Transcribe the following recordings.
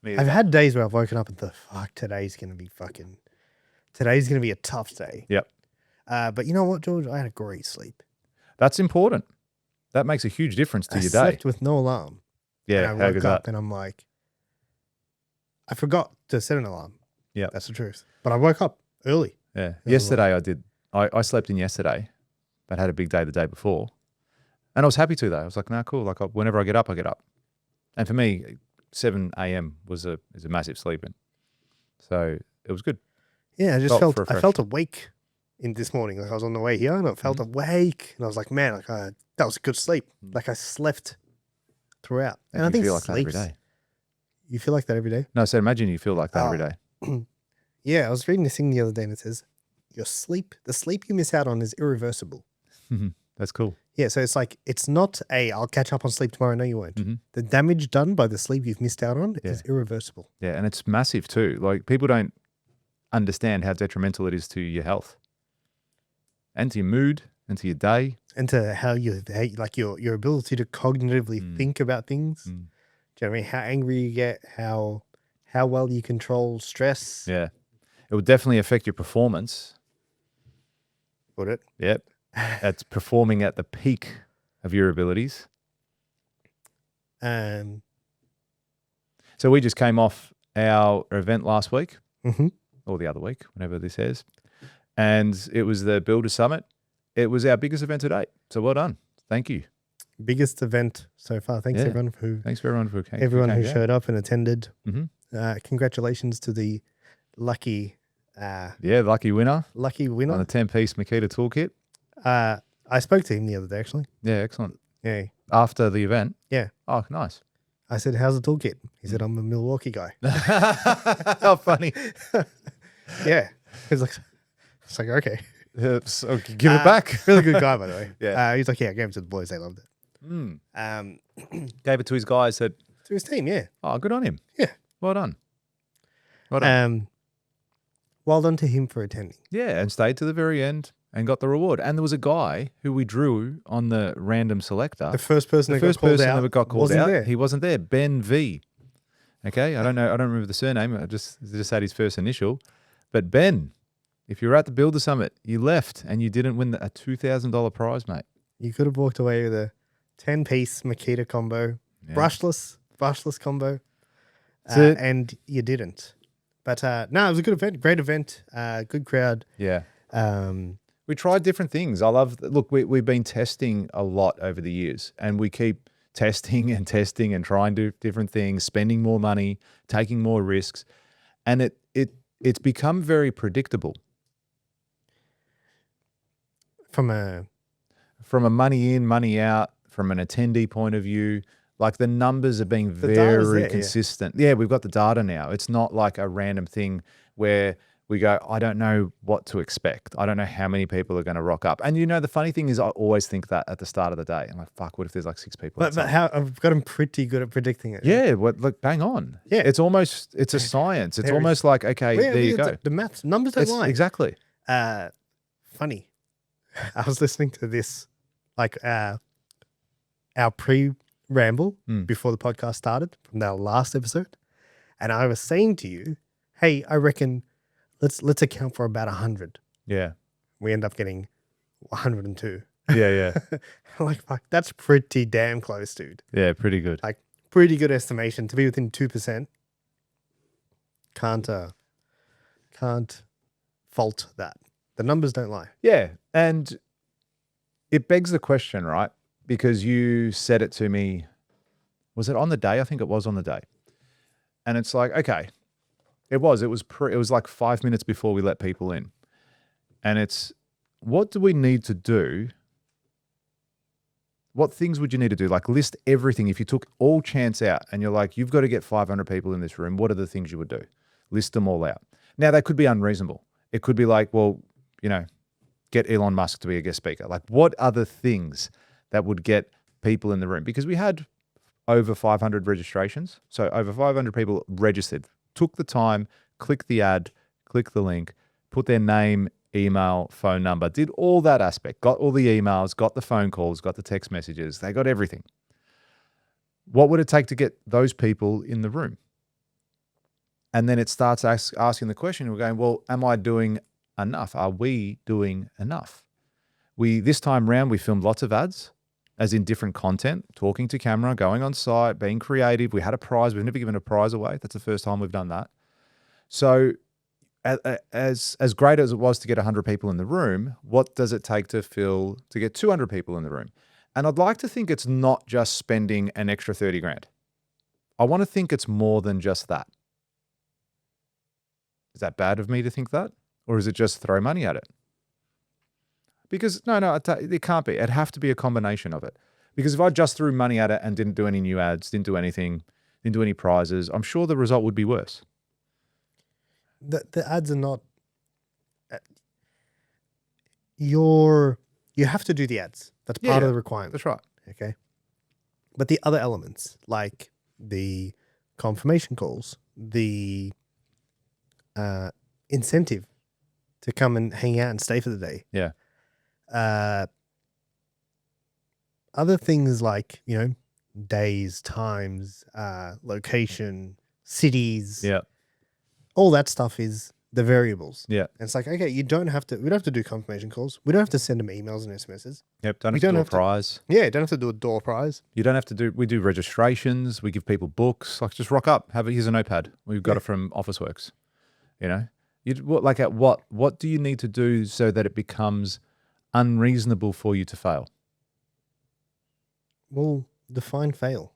Me I've either. had days where I've woken up and thought, fuck, today's going to be a tough day. Yep. But you know what, George? I had a great sleep. That's important. That makes a huge difference to I your day. slept with no alarm. Yeah, And I how woke goes up that? and I'm like, I forgot to set an alarm. Yeah. That's the truth. But I woke up early. Yeah. Yeah, Yesterday I slept in yesterday, but had a big day the day before. And I was happy to though. I was like, nah, cool. Like whenever I get up, I get up. And for me, 7 a.m. is a massive sleep in. So it was good. Yeah, I Felt I refreshed. felt awake in this morning. Like I was on the way here and I felt awake. And I was like, man, that was a good sleep. Like I slept throughout. And I think you feel like that every sleep's- day. You feel like that every day? No, so imagine you feel like that every day. Yeah, I was reading this thing the other day and it says, the sleep you miss out on is irreversible. That's cool. Yeah, so it's like, it's not I'll catch up on sleep tomorrow. No, you won't. Mm-hmm. The damage done by the sleep you've missed out on is irreversible. Yeah, and it's massive too. Like people don't understand how detrimental it is to your health and to your mood and to your day. And to how like your ability to cognitively think about things. Do you know what I mean? How angry you get, how well you control stress. Yeah. It would definitely affect your performance. Would it? Yep. That's performing at the peak of your abilities. Um, So we just came off our event last week mhm. or the other week, whenever this is. And it was the Builder Summit. It was our biggest event to date. So well done. Thank you. Biggest event so far. Thanks Yeah. everyone Thanks for everyone who came. who showed up and attended. Mm-hmm. Congratulations to the lucky Lucky winner winner. on the 10-piece Makita toolkit. I spoke to him the other day actually. Yeah, excellent. Yeah. After the event. Yeah. Oh, nice. I said, how's the toolkit? He said, I'm a Milwaukee guy. How funny. Yeah. It's like, okay. So give it back. Really good guy, by the way. Yeah. He's like, yeah, I gave it to the boys. They loved it. Gave it to his guys. Said, To his team, yeah. oh, good on him. Yeah. Well done. Well done. Well done to him for attending. Yeah, and stayed to the very end and got the reward. And there was a guy who we drew on the random selector. The first person that got called out that got called wasn't out. there. He wasn't there. Ben V. Okay, I don't know. I don't remember the surname. I just had his first initial. But Ben, if you were at the Builder Summit, you left and you didn't win a $2,000 prize, mate. You could have walked away with a 10-piece Makita combo, brushless combo, and you didn't. But no, it was a good event, great event, good crowd. Yeah. We tried different things. Look, we've been testing a lot over the years and we keep testing and testing and trying different things, spending more money, taking more risks. And it's become very predictable. From a money in, money out, from an attendee point of view, like the numbers are being data's very there, consistent. Yeah, we've got the data now. It's not like a random thing where we go, I don't know what to expect. I don't know how many people are going to rock up. And you know, the funny thing is I always think that at the start of the day. I'm like, fuck, what if there's like 6 people? But I've gotten pretty good at predicting it. Yeah, look, bang on. Yeah. It's a science. It's almost like, okay, Yeah, there you go. The maths, numbers don't lie. Exactly. Funny. I was listening to this, like our pre-ramble before the podcast started from our last episode. And I was saying to you, hey, I reckon let's account for about 100. Yeah. We end up getting 102. Yeah. I'm like, fuck, that's pretty damn close, dude. Yeah, pretty good. Like, pretty good estimation to be within 2%. Can't fault that. The numbers don't lie. Yeah. And it begs the question, right? Because you said it to me, was it on the day? I think it was on the day. And it's like, okay, it was like 5 minutes before we let people in. And it's, what do we need to do? What things would you need to do? Like list everything. If you took all chance out and you're like, you've got to get 500 people in this room, what are the things you would do? List them all out. Now, that could be unreasonable. It could be like, well, get Elon Musk to be a guest speaker. Like what other things that would get people in the room? Because we had over 500 registrations. So over 500 people registered, took the time, clicked the ad, clicked the link, put their name, email, phone number, did all that aspect, got all the emails, got the phone calls, got the text messages. They got everything. What would it take to get those people in the room? And then it starts asking the question, we're going, well, am I doing enough? Are we doing enough? This time round, we filmed lots of ads, as in different content, talking to camera, going on site, being creative. We had a prize. We've never given a prize away. That's the first time we've done that. So as great as it was to get 100 people in the room, what does it take to get 200 people in the room? And I'd like to think it's not just spending an extra 30 grand. I want to think it's more than just that. Is that bad of me to think that? Or is it just throw money at it? Because no, it can't be. It'd have to be a combination of it. Because if I just threw money at it and didn't do any new ads, didn't do anything, didn't do any prizes, I'm sure the result would be worse. The ads are not. You have to do the ads. That's part of the requirement. That's right. Okay. But the other elements, like the confirmation calls, the incentive to come and hang out and stay for the day. Yeah. Other things like, days, times, location, cities. Yeah. All that stuff is the variables. Yeah. And it's like, okay, we don't have to do confirmation calls. We don't have to send them emails and SMSs. Yep. Don't have to do a prize. Yeah. Don't have to do a door prize. You don't have to we do registrations. We give people books. Like, just rock up. Here's a notepad. We've got it from Officeworks. What do you need to do so that it becomes unreasonable for you to fail? Well, define fail.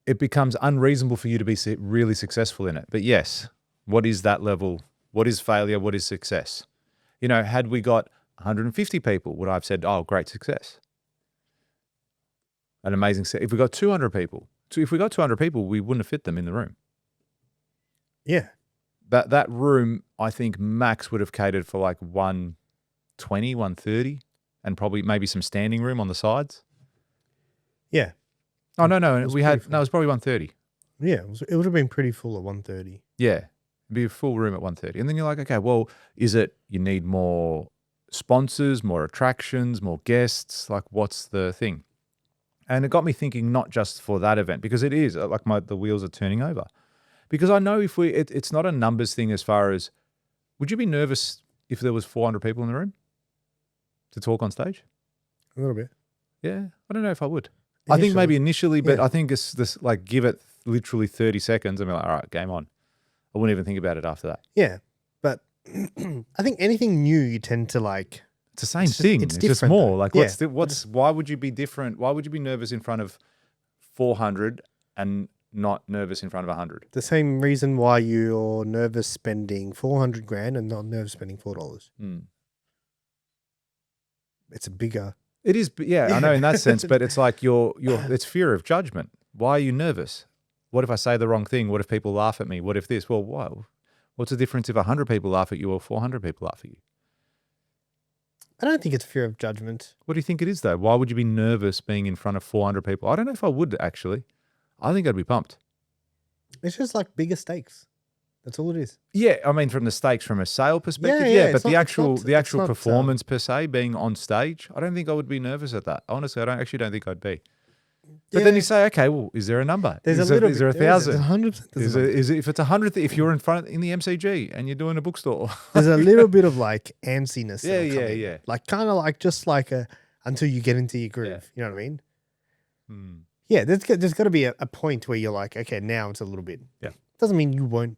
It becomes unreasonable for you to be really successful in it. But yes, what is that level? What is failure? What is success? Had we got 150 people, would I have said, oh, great success? An amazing if we got 200 people. If we got 200 people, we wouldn't have fit them in the room. Yeah. That room, I think max would have catered for like 120, 130, and probably maybe some standing room on the sides. Yeah. Oh, no. It was probably 130. Yeah. It would have been pretty full at 130. Yeah. It'd be a full room at 130. And then you're like, okay, well, is it you need more sponsors, more attractions, more guests? Like, what's the thing? And it got me thinking, not just for that event, because it is like the wheels are turning over. Because I know it's not a numbers thing as far as, would you be nervous if there was 400 people in the room to talk on stage? A little bit. Yeah. I don't know if I would. I think maybe initially, but I think it's this, like, give it literally 30 seconds and be like, all right, game on. I wouldn't even think about it after that. Yeah. But I think anything new, you tend to like. It's the same thing. It's just more. Like, why would you be different? Why would you be nervous in front of 400 and not nervous in front of 100? The same reason why you're nervous spending 400 grand and not nervous spending $4. It's a bigger. It is, yeah, I know in that sense, but it's like it's fear of judgment. Why are you nervous? What if I say the wrong thing? What if people laugh at me? What if this? Well, what's the difference if 100 people laugh at you or 400 people laugh at you? I don't think it's fear of judgment. What do you think it is, though? Why would you be nervous being in front of 400 people? I don't know if I would, actually. I think I'd be pumped. It's just like bigger stakes. That's all it is. Yeah, I mean, from the stakes, from a sale perspective, but the actual performance per se, being on stage, I don't think I would be nervous at that. Honestly, I don't think I'd be. But then you say, okay, well, is there a number? Is there 1,000? There's 100. If it's 100, if you're in the MCG and you're doing a bookstore, there's a little bit of like antsiness. Yeah. Like kind of like just like until you get into your groove. Yeah. You know what I mean? Yeah, there's got to be a point where you're like, okay, now it's a little bit. Yeah. Doesn't mean you won't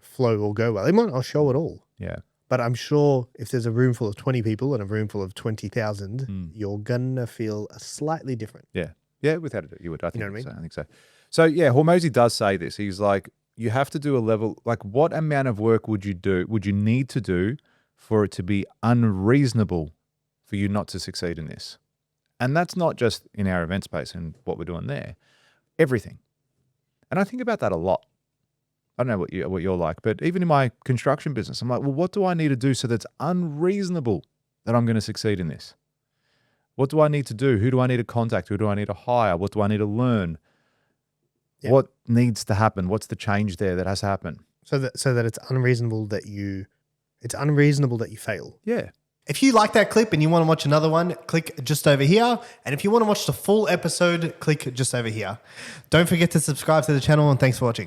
flow or go well. It might not show at all. Yeah. But I'm sure if there's a room full of 20 people and a room full of 20,000, you're gonna feel slightly different. Yeah. Yeah, without it, you would. I think, you know what I mean? I think so. So, yeah, Hormozy does say this. He's like, you have to do a level, like, what amount of work would you need to do for it to be unreasonable for you not to succeed in this? And that's not just in our event space and what we're doing there. Everything. And I think about that a lot. I don't know what you're like, but even in my construction business, I'm like, well, what do I need to do so that's unreasonable that I'm going to succeed in this? What do I need to do? Who do I need to contact? Who do I need to hire? What do I need to learn? Yep. What needs to happen? What's the change there that has to happen? So that it's unreasonable that you fail. Yeah. If you like that clip and you want to watch another one, click just over here. And if you want to watch the full episode, click just over here. Don't forget to subscribe to the channel, and thanks for watching.